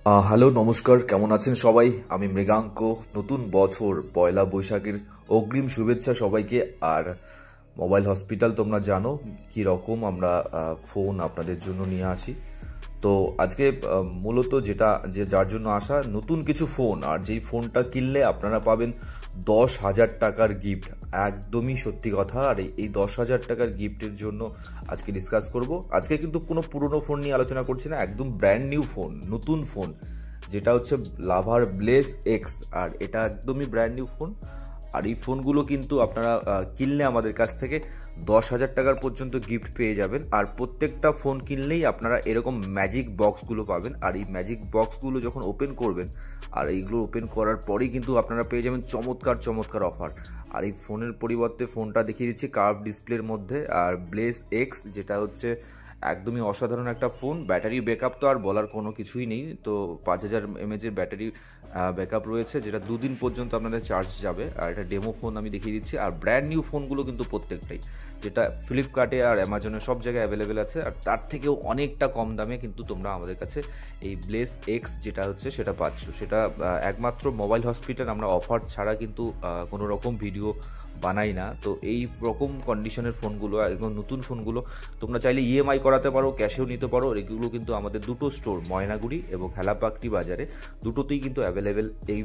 Hello নমস্কার, কেমন আছেন সবাই? আমি মৃগাঙ্ক। নতুন বছর পয়লা বৈশাখের অগ্রিম শুভেচ্ছা সবাইকে। আর মোবাইল হসপিটাল তোমরা জানো কি রকম আমরা ফোন আপনাদের জন্য নিয়ে আসি। তো আজকে মূলত যার জন্য আসা নতুন কিছু ফোন, আর যেই ফোনটা কিনলে আপনারা পাবেন 10,000 টাকার গিফট। একদমই সত্যি কথা। আর এই 10,000 টাকার গিফটের জন্য আজকে ডিসকাস করব। আজকে কিন্তু কোনো পুরনো ফোন নিয়ে আলোচনা করছি না, একদম ব্র্যান্ড নিউ ফোন, নতুন ফোন, যেটা হচ্ছে লাভার ব্লেজ এক্স। আর এটা একদমই ব্র্যান্ড নিউ ফোন। আর এই ফোনগুলো কিন্তু আপনারা কিনলে আমাদের কাছ থেকে 10,000 টাকার পর্যন্ত গিফট পেয়ে যাবেন। আর প্রত্যেকটা ফোন কিনলেই আপনারা এরকম ম্যাজিক বক্সগুলো পাবেন। আর এই ম্যাজিক বক্সগুলো যখন ওপেন করবেন, আর এইগুলো ওপেন করার পরেই কিন্তু আপনারা পেয়ে যাবেন চমৎকার চমৎকার অফার। আর এই ফোনের পরিবর্তে ফোনটা দেখিয়ে দিচ্ছি কার্ভ ডিসপ্লের মধ্যে, আর ব্লেজ এক্স, যেটা হচ্ছে একদমই অসাধারণ একটা ফোন। ব্যাটারি ব্যাকআপ তো আর বলার কোনো কিছুই নেই। তো 5,000 mAh ব্যাটারি ব্যাকআপ রয়েছে, যেটা 2 দিন পর্যন্ত আপনাদের চার্জ যাবে। আর এটা ডেমো ফোন আমি দেখিয়ে দিচ্ছি। আর ব্র্যান্ড নিউ ফোনগুলো কিন্তু প্রত্যেকটাই, যেটা ফ্লিপকার্টে আর অ্যামাজনে সব জায়গায় অ্যাভেলেবেল আছে। আর তার থেকেও অনেকটা কম দামে কিন্তু তোমরা আমাদের কাছে এই ব্লেজ এক্স যেটা হচ্ছে সেটা পাচ্ছ। সেটা একমাত্র মোবাইল হসপিটাল আমরা অফার ছাড়া কিন্তু কোনো রকম ভিডিও বানাই না। তো এই রকম কন্ডিশনের ফোনগুলো, একদম নতুন ফোনগুলো তোমরা চাইলে ইএমআই করাতে পারো, ক্যাশেও নিতে পারো। এগুলো কিন্তু আমাদের দুটো স্টোর, ময়নাগুড়ি এবং হেলাপাকটি বাজারে, দুটোতেই কিন্তু অ্যাভেলেবেল এই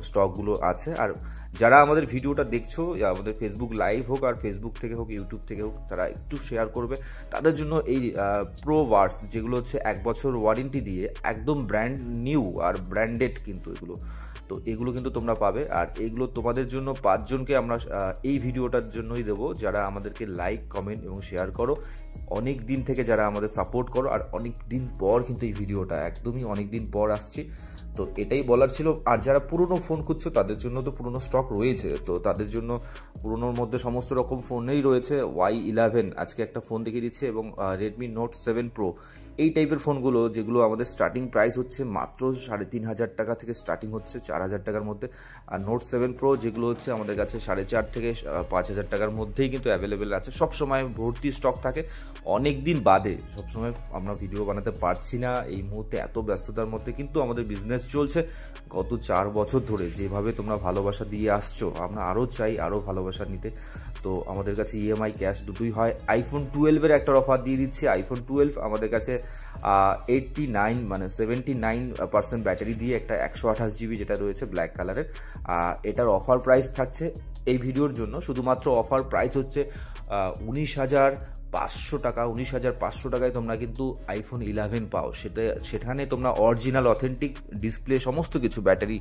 স্টকগুলো আছে। আর যারা আমাদের ভিডিওটা দেখছো, আমাদের ফেসবুক লাইভ হোক আর ফেসবুক থেকে হোক, ইউটিউব থেকে হোক, তারা একটু শেয়ার করবে। তাদের জন্য এই প্রো ওয়ার্ডস, যেগুলো হচ্ছে 1 বছর ওয়ারেন্টি দিয়ে একদম ব্র্যান্ড নিউ আর ব্র্যান্ডেড কিন্তু এগুলো। তো এগুলো কিন্তু তোমরা পাবে। আর এগুলো তোমাদের জন্য 5 জনকে আমরা এই ভিডিওটার জন্যই দেবো, যারা আমাদেরকে লাইক, কমেন্ট এবং শেয়ার করো। অনেক দিন থেকে যারা আমাদের সাপোর্ট করো, আর অনেক দিন পর কিন্তু এই ভিডিওটা, একদমই অনেক দিন পর আসছি। তো এটাই বলার ছিল। আর যারা পুরনো ফোন খুঁজছো, তাদের জন্য তো পুরনো স্টক রয়েছে। তো তাদের জন্য পুরনোর মধ্যে সমস্ত রকম ফোনেই রয়েছে। Y11 আজকে একটা ফোন দেখিয়ে দিচ্ছে, এবং রেডমি নোট 7 প্রো, এই টাইপের ফোনগুলো, যেগুলো আমাদের স্টার্টিং প্রাইস হচ্ছে মাত্র 3,500 টাকা থেকে স্টার্টিং হচ্ছে 4,000 টাকার মধ্যে। আর নোট 7 প্রো যেগুলো হচ্ছে আমাদের কাছে 4,500 থেকে 5,000 টাকার মধ্যেই কিন্তু অ্যাভেলেবেল আছে। সবসময় ভর্তি স্টক থাকে। অনেক দিন বাদে সবসময় আমরা ভিডিও বানাতে পারছি না এই মুহূর্তে, এত ব্যস্ততার মধ্যে কিন্তু আমাদের বিজনেস চলছে। গত 4 বছর ধরে যেভাবে তোমরা ভালোবাসা দিয়ে আসছো, আমরা আরও চাই আরও ভালোবাসা নিতে। তো আমাদের কাছে ইএমআই, ক্যাশ দুটোই হয়। আইফোন 12-এর একটা অফার দিয়ে দিচ্ছি। আইফোন 12 আমাদের কাছে 89 মানে 79% ব্যাটারি দিয়ে একটা 128 জিবি যেটা রয়েছে ব্ল্যাক কালারের। এটার অফার প্রাইস থাকছে এই ভিডিওর জন্য, শুধুমাত্র অফার প্রাইস হচ্ছে 19,500 টাকা। 19,500 টাকায় তোমরা কিন্তু আইফোন 11 পাও। সেখানে তোমরা অরিজিনাল অথেন্টিক ডিসপ্লে, সমস্ত কিছু, ব্যাটারি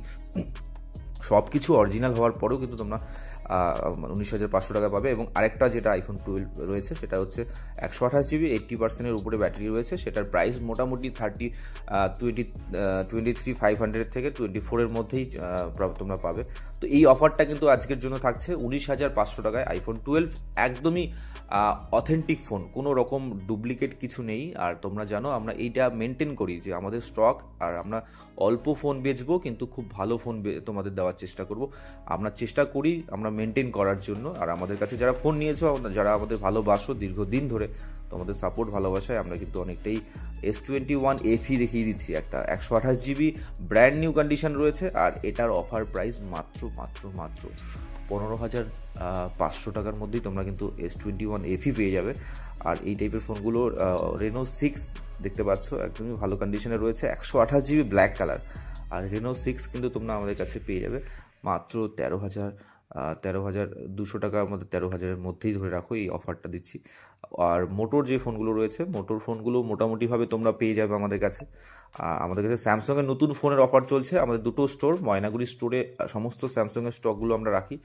সব কিছু অরিজিনাল হওয়ার পরেও কিন্তু তোমরা 19,500 টাকা পাবে। এবং আরেকটা যেটা আইফোন 12 রয়েছে, সেটা হচ্ছে 128 জিবি, 80%-এর উপরে ব্যাটারি রয়েছে। সেটার প্রাইস মোটামুটি 23,500 থেকে 24-এর মধ্যেই তোমরা পাবে। তো এই অফারটা কিন্তু আজকের জন্য থাকছে 19,500 টাকায় আইফোন 12। একদমই অথেন্টিক ফোন, কোনো রকম ডুপ্লিকেট কিছু নেই। আর তোমরা জানো আমরা এইটা মেনটেন করি যে আমাদের স্টক, আর আমরা অল্প ফোন বেচবো কিন্তু খুব ভালো ফোন তোমাদের দেওয়ার চেষ্টা করব। আমরা চেষ্টা করি আমরা মেনটেন করার জন্য। আর আমাদের কাছে যারা ফোন নিয়েছো, যারা আমাদের ভালোবাসো দীর্ঘদিন ধরে, তোমাদের সাপোর্ট, ভালোবাসায় আমরা কিন্তু অনেকটাই S21 FE দেখিয়ে দিচ্ছি। একটা 128 জিবি ব্র্যান্ড নিউ কন্ডিশন রয়েছে। আর এটার অফার প্রাইস মাত্র 15,500 টাকার মধ্যেই তোমরা কিন্তু S21 FE পেয়ে যাবে। আর এই টাইপের ফোনগুলো রেনো 6 দেখতে পাচ্ছ, একদমই ভালো কন্ডিশনে রয়েছে, 128 জিবি ব্ল্যাক কালার। আর রেনো 6 কিন্তু তোমরা আমাদের কাছে পেয়ে যাবে মাত্র 13,200 টাকার মধ্যে, 13,000-এর মধ্যেই ধরে রাখো, এই অফারটা দিচ্ছি। আর মোটোর যে ফোনগুলো রয়েছে, মোটোর ফোনগুলো মোটামুটিভাবে তোমরা পেয়ে যাবে আমাদের কাছে। আমাদের কাছে স্যামসাংয়ের নতুন ফোনের অফার চলছে। আমাদের দুটো স্টোর, ময়নাগুড়ি স্টোরে সমস্ত স্যামসাংয়ের স্টকগুলো আমরা রাখি।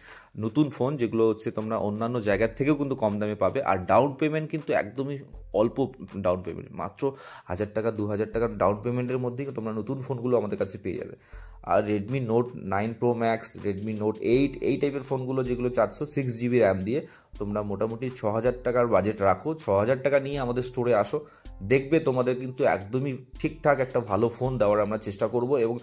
নতুন ফোন যেগুলো হচ্ছে তোমরা অন্যান্য জায়গার থেকেও কিন্তু কম দামে পাবে। আর ডাউন পেমেন্ট কিন্তু একদমই অল্প ডাউন পেমেন্ট, মাত্র 1,000 টাকা 2,000 টাকার ডাউন পেমেন্টের মধ্যেই তোমরা নতুন ফোনগুলো আমাদের কাছে পেয়ে যাবে। আর Redmi Note 9 Pro Max, Redmi Note 8, এই টাইপের ফোনগুলো যেগুলো 406 জিবি র্যাম দিয়ে, তোমরা মোটামুটি 6,000 টাকার বাজেট রাখো, 6,000 টাকা নিয়ে আমাদের স্টোরে আসো, দেখবে তোমাদের কিন্তু একদমই ঠিকঠাক একটা ভালো ফোন দেওয়ার আমরা চেষ্টা করব। এবং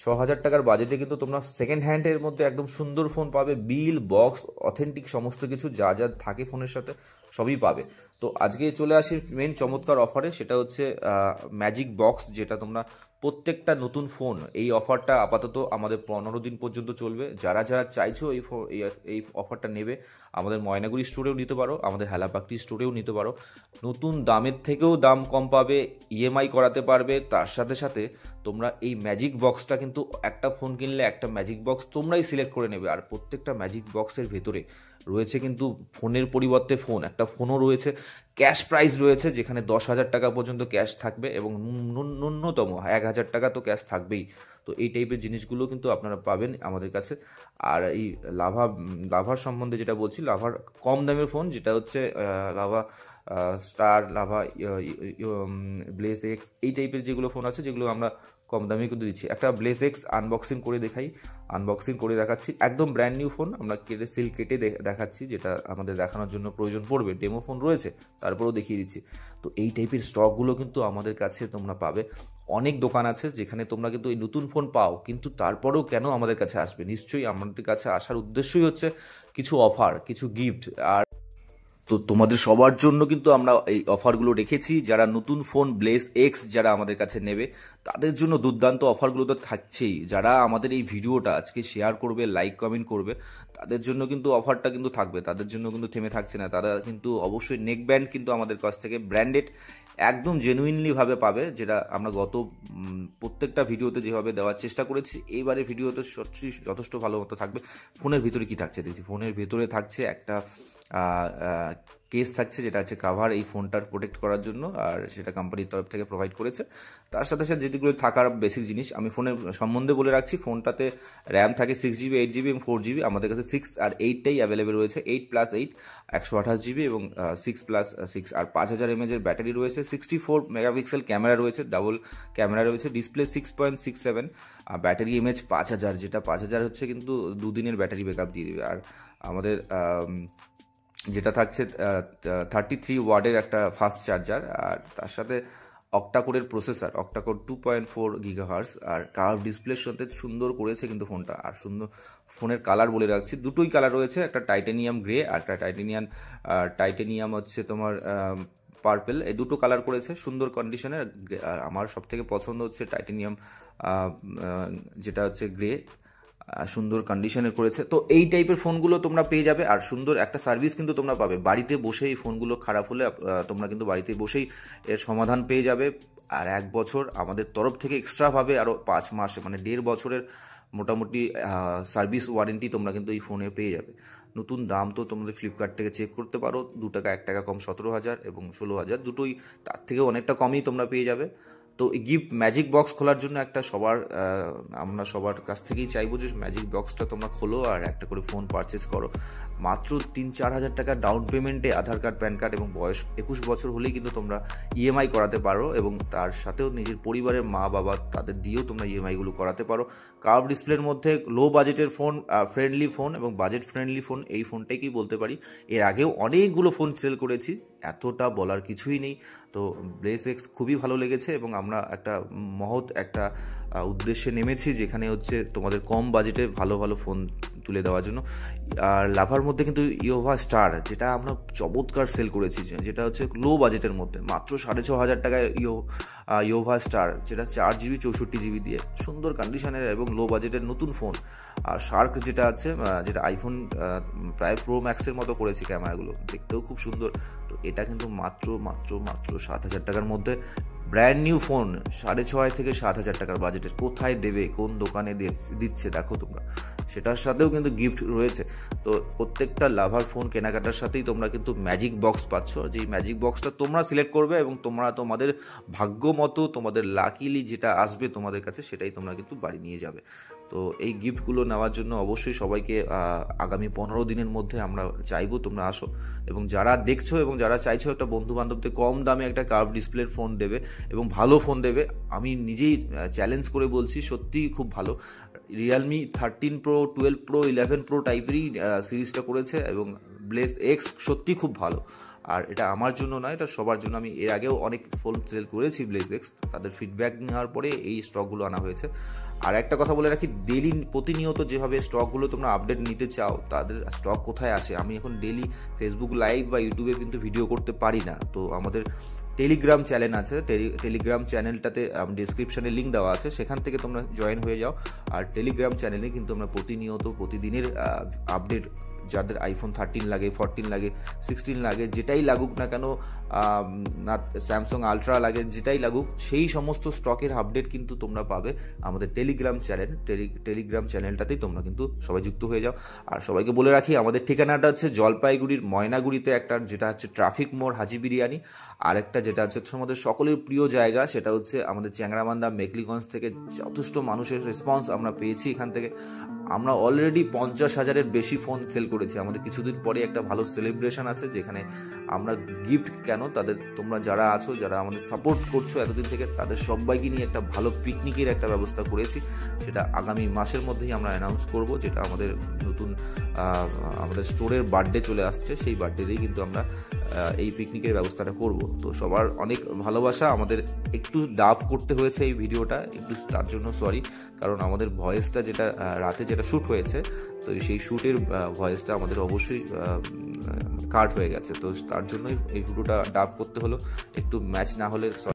6,000 টাকার বাজেটে কিন্তু তোমরা সেকেন্ড হ্যান্ডের মধ্যে একদম সুন্দর ফোন পাবে। বিল, বক্স, অথেন্টিক সমস্ত কিছু যা যা থাকে ফোনের সাথে সবই পাবে। তো আজকে চলে আসি মেন চমৎকার অফারে, সেটা হচ্ছে ম্যাজিক বক্স, যেটা তোমরা প্রত্যেকটা নতুন ফোন এই অফারটা আপাতত আমাদের 15 দিন পর্যন্ত চলবে। যারা যারা চাইছো এই অফারটা নেবে, আমাদের ময়নাগুড়ি স্টোরেও নিতে পারো, আমাদের হেলাপাকড়ি স্টোরেও নিতে পারো। নতুন দামের থেকেও দাম কম পাবে, ইএমআই করাতে পারবে। তার সাথে সাথে তোমরা এই ম্যাজিক বক্সটা কিন্তু একটা ফোন কিনলে একটা ম্যাজিক বক্স তোমরাই সিলেক্ট করে নেবে। আর প্রত্যেকটা ম্যাজিক বক্সের ভেতরে রয়েছে কিন্তু ফোনের পরিবর্তে একটা ফোনও রয়েছে, ক্যাশ প্রাইস রয়েছে, যেখানে 10,000 টাকা পর্যন্ত ক্যাশ থাকবে এবং ন্যূনতম 1,000 টাকা তো ক্যাশ থাকবেই। তো এই টাইপের জিনিসগুলো কিন্তু আপনারা পাবেন আমাদের কাছে। আর এই লাভার সম্বন্ধে যেটা বলছি, লাভার কম দামের ফোন যেটা হচ্ছে lava star, lava bless x, এই টাইপের যেগুলো ফোন আছে যেগুলো আমরা কম দামে কিন্তু দিচ্ছি। একটা ব্লেজ এক্স আনবক্সিং করে দেখাচ্ছি, একদম ব্র্যান্ড নিউ ফোন। আমরা সিল কেটে দেখাচ্ছি, যেটা আমাদের দেখানোর জন্য প্রয়োজন পড়বে। ডেমো ফোন রয়েছে, তারপরেও দেখিয়ে দিচ্ছি। তো এই টাইপের স্টকগুলো কিন্তু আমাদের কাছে তোমরা পাবে। অনেক দোকান আছে যেখানে তোমরা কিন্তু এই নতুন ফোন পাও, কিন্তু তারপরেও কেন আমাদের কাছে আসবে? নিশ্চয়ই আমাদের কাছে আসার উদ্দেশ্যই হচ্ছে কিছু অফার, কিছু গিফট। আর তো তোমাদের সবার জন্য কিন্তু আমরা এই অফারগুলো রেখেছি। যারা নতুন ফোন ব্লেজ এক্স যারা আমাদের কাছে নেবে, তাদের জন্য দুর্দান্ত অফারগুলো তো থাকছেই। যারা আমাদের এই ভিডিওটা আজকে শেয়ার করবে, লাইক কমেন্ট করবে, তাদের জন্য কিন্তু অফারটা কিন্তু থাকবে। তাদের জন্য কিন্তু থেমে থাকছে না। তারা কিন্তু অবশ্যই নেক ব্যান্ড কিন্তু আমাদের কাছ থেকে ব্র্যান্ডেড একদম জেনুইনলিভাবে পাবে, যেটা আমরা গত প্রত্যেকটা ভিডিওতে যেভাবে দেওয়ার চেষ্টা করেছি, এইবারের ভিডিওতে সত্যি যথেষ্ট ভালো মতো থাকবে। ফোনের ভিতরে কি থাকছে দেখছি, ফোনের ভিতরে থাকছে একটা কেস থাকছে, যেটা হচ্ছে কাভার এই ফোনটার প্রোটেক্ট করার জন্য, আর সেটা কোম্পানির তরফ থেকে প্রোভাইড করেছে। তার সাথে সাথে যেগুলো থাকার বেসিক জিনিস আমি ফোনের সম্বন্ধে বলে রাখছি। ফোনটাতে র্যাম থাকে 6GB, 8GB এবং 4GB। আমাদের কাছে 6 আর 8টাই অ্যাভেলেবেল রয়েছে। 8+8 128GB এবং 6+6 আর 5000 mAh ব্যাটারি রয়েছে। 64 মেগাপিক্সেল ক্যামেরা রয়েছে, ডাবল ক্যামেরা রয়েছে। ডিসপ্লে 6.67, ব্যাটারি এমএচ 5000, যেটা 5000 হচ্ছে কিন্তু 2 দিনের ব্যাটারি ব্যাকআপ দিয়ে দেবে। আর আমাদের যেটা থাকছে 33 ওয়াটের একটা ফাস্ট চার্জার, আর তার সাথে অক্টাকোরের প্রসেসর, অক্টাকোর 2.4 GHz, আর কার্ভ ডিসপ্লের সাথে সুন্দর করেছে কিন্তু ফোনটা। আর সুন্দর ফোনের কালার বলে রাখছি, দুটোই কালার রয়েছে, একটা টাইটানিয়াম গ্রে আর একটা টাইটানিয়াম হচ্ছে তোমার পার্পেল। এই দুটো কালার করেছে সুন্দর কন্ডিশনের। আর আমার সব থেকে পছন্দ হচ্ছে টাইটানিয়াম, যেটা হচ্ছে গ্রে, সুন্দর কন্ডিশনের করেছে। তো এই টাইপের ফোনগুলো তোমরা পেয়ে যাবে। আর সুন্দর একটা সার্ভিস কিন্তু তোমরা পাবে বাড়িতে বসে। এই ফোনগুলো খারাপ হলে তোমরা কিন্তু বাড়িতে বসেই এর সমাধান পেয়ে যাবে। আর 1 বছর আমাদের তরফ থেকে এক্সট্রাভাবে আরও 5 মাস, মানে 1.5 বছরের মোটামুটি সার্ভিস ওয়ারেন্টি তোমরা কিন্তু এই ফোনে পেয়ে যাবে। নতুন দাম তো তোমাদের ফ্লিপকার্ট থেকে চেক করতে পারো, 2 টাকা 1 টাকা কম, 17,000 এবং 16,000, দুটোই তার থেকে অনেকটা কমই তোমরা পেয়ে যাবে। তো এই গিফট ম্যাজিক বক্স খোলার জন্য একটা আমরা সবার কাছ থেকেই চাইবো যে ম্যাজিক বক্সটা তোমরা খোলো আর একটা করে ফোন পারচেস করো। মাত্র 3-4 হাজার টাকা ডাউন পেমেন্টে আধার কার্ড, প্যান কার্ড এবং বয়স 21 বছর হলেই কিন্তু তোমরা ইএমআই করাতে পারো, এবং তার সাথেও নিজের পরিবারের মা বাবা তাদের দিয়েও তোমরা ইএমআইগুলো করাতে পারো। কার্ভ ডিসপ্লের মধ্যে লো বাজেটের ফোন, ফ্রেন্ডলি ফোন এবং বাজেট ফ্রেন্ডলি ফোন, এই ফোনটাকেই বলতে পারি। এর আগেও অনেকগুলো ফোন সেল করেছি, এতটা বলার কিছুই নেই। তো ব্লেজ এক্স খুবই ভালো লেগেছে এবং আমরা একটা মহৎ একটা উদ্দেশ্যে নেমেছি, যেখানে হচ্ছে তোমাদের কম বাজেটে ভালো ভালো ফোন তুলে দেওয়ার জন্য। আর লাভার মধ্যে কিন্তু ইয়োভা স্টার, যেটা আমরা চমৎকার সেল করেছি, যেটা হচ্ছে লো বাজেটের মধ্যে মাত্র 6,500 টাকায় ইয়োভা স্টার, যেটা 4GB 64GB দিয়ে সুন্দর কন্ডিশনের এবং লো বাজেটের নতুন ফোন। আর শার্ক যেটা আছে, যেটা আইফোন প্রায় প্রো ম্যাক্সের মতো করেছে, ক্যামেরাগুলো দেখতেও খুব সুন্দর। তো এটা কিন্তু মাত্র 7,000 টাকার মধ্যে ব্র্যান্ড নিউ ফোন। 6,500 থেকে 7,000 টাকার বাজেটের কোথায় দেবে, কোন দোকানে দিচ্ছে দেখো তোমরা, সেটার সাথেও কিন্তু গিফট রয়েছে। তো প্রত্যেকটা লাভার ফোন কেনাকাটার সাথেই তোমরা কিন্তু ম্যাজিক বক্স পাচ্ছ, যেই ম্যাজিক বক্সটা তোমরা সিলেক্ট করবে এবং তোমরা তোমাদের ভাগ্য মতো, তোমাদের লাকিলি যেটা আসবে তোমাদের কাছে, সেটাই তোমরা কিন্তু বাড়ি নিয়ে যাবে। তো এই গিফটগুলো নেওয়ার জন্য অবশ্যই সবাইকে আগামী 15 দিনের মধ্যে আমরা চাইবো তোমরা আসো, এবং যারা দেখছো এবং যারা চাইছো একটা বন্ধু বান্ধবদের কম দামে একটা কার্ভ ডিসপ্লের ফোন দেবে এবং ভালো ফোন দেবে, আমি নিজেই চ্যালেঞ্জ করে বলছি সত্যিই খুব ভালো। রিয়েলমি 13 প্রো, 12 প্রো, 11 প্রো টাইপেরই সিরিজটা করেছে, এবং ব্লেজ এক্স সত্যি খুব ভালো। আর এটা আমার জন্য নয়, এটা সবার জন্য। আমি এর আগেও অনেক ফোন সেল করেছি ব্লেজ এক্স, তাদের ফিডব্যাক নেওয়ার পরে এই স্টকগুলো আনা হয়েছে। আর একটা কথা বলে রাখি, প্রতিনিয়ত যেভাবে স্টকগুলো তোমরা আপডেট নিতে চাও, তাদের স্টক কোথায় আসে, আমি এখন ডেলি ফেসবুক লাইভ বা ইউটিউবে কিন্তু ভিডিও করতে পারি না। তো আমাদের টেলিগ্রাম চ্যানেল আছে, টেলিগ্রাম চ্যানেলটাতে ডিসক্রিপশনে লিঙ্ক দেওয়া আছে, সেখান থেকে তোমরা জয়েন হয়ে যাও। আর টেলিগ্রাম চ্যানেলে কিন্তু আমরা প্রতিনিয়ত প্রতিদিনের আপডেট, যাদের আইফোন 13 লাগে, 14 লাগে, 16 লাগে, যেটাই লাগুক না কেন, না স্যামসাং আলট্রা লাগে, যেটাই লাগুক, সেই সমস্ত স্টকের আপডেট কিন্তু তোমরা পাবে আমাদের টেলিগ্রাম টেলিগ্রাম চ্যানেলটাতেই তোমরা কিন্তু সবাই যুক্ত হয়ে যাও। আর সবাইকে বলে রাখি, আমাদের ঠিকানাটা হচ্ছে জলপাইগুড়ির ময়নাগুড়িতে, একটা যেটা হচ্ছে ট্রাফিক মোড় হাজি বিরিয়ানি, আর একটা যেটা হচ্ছে আমাদের সকলের প্রিয় জায়গা, সেটা হচ্ছে আমাদের চ্যাংরাবান্ধা মেকলিগঞ্জ থেকে যথেষ্ট মানুষের রেসপন্স আমরা পেয়েছি এখান থেকে। আমরা অলরেডি 50,000-এর বেশি ফোন সেল করেছি। আমাদের কিছুদিন পরে একটা ভালো সেলিব্রেশন আছে, যেখানে আমরা গিফট কেন, তাদের তোমরা যারা আছো, যারা আমাদের সাপোর্ট করছো এতদিন থেকে, তাদের সবাইকে নিয়ে একটা ভালো পিকনিকের একটা ব্যবস্থা করেছি। সেটা আগামী মাসের মধ্যেই আমরা অ্যানাউন্স করব, যেটা আমাদের নতুন আমাদের স্টোরের বার্থডে চলে আসছে, সেই বার্থডেতেই কিন্তু আমরা এই পিকনিকের ব্যবস্থাটা করব। তো সবার অনেক ভালোবাসা। আমাদের একটু ডাব করতে হয়েছে এই ভিডিওটা, একটু তার জন্য সরি, কারণ আমাদের ভয়েসটা যেটা রাতে যেটা শ্যুট হয়েছে, তো সেই শ্যুটের ভয়েসটা আমাদের অবশ্যই কাট হয়ে গেছে, তো তার জন্যই এই ভিডিওটা ডাব করতে হলো, একটু ম্যাচ না হলে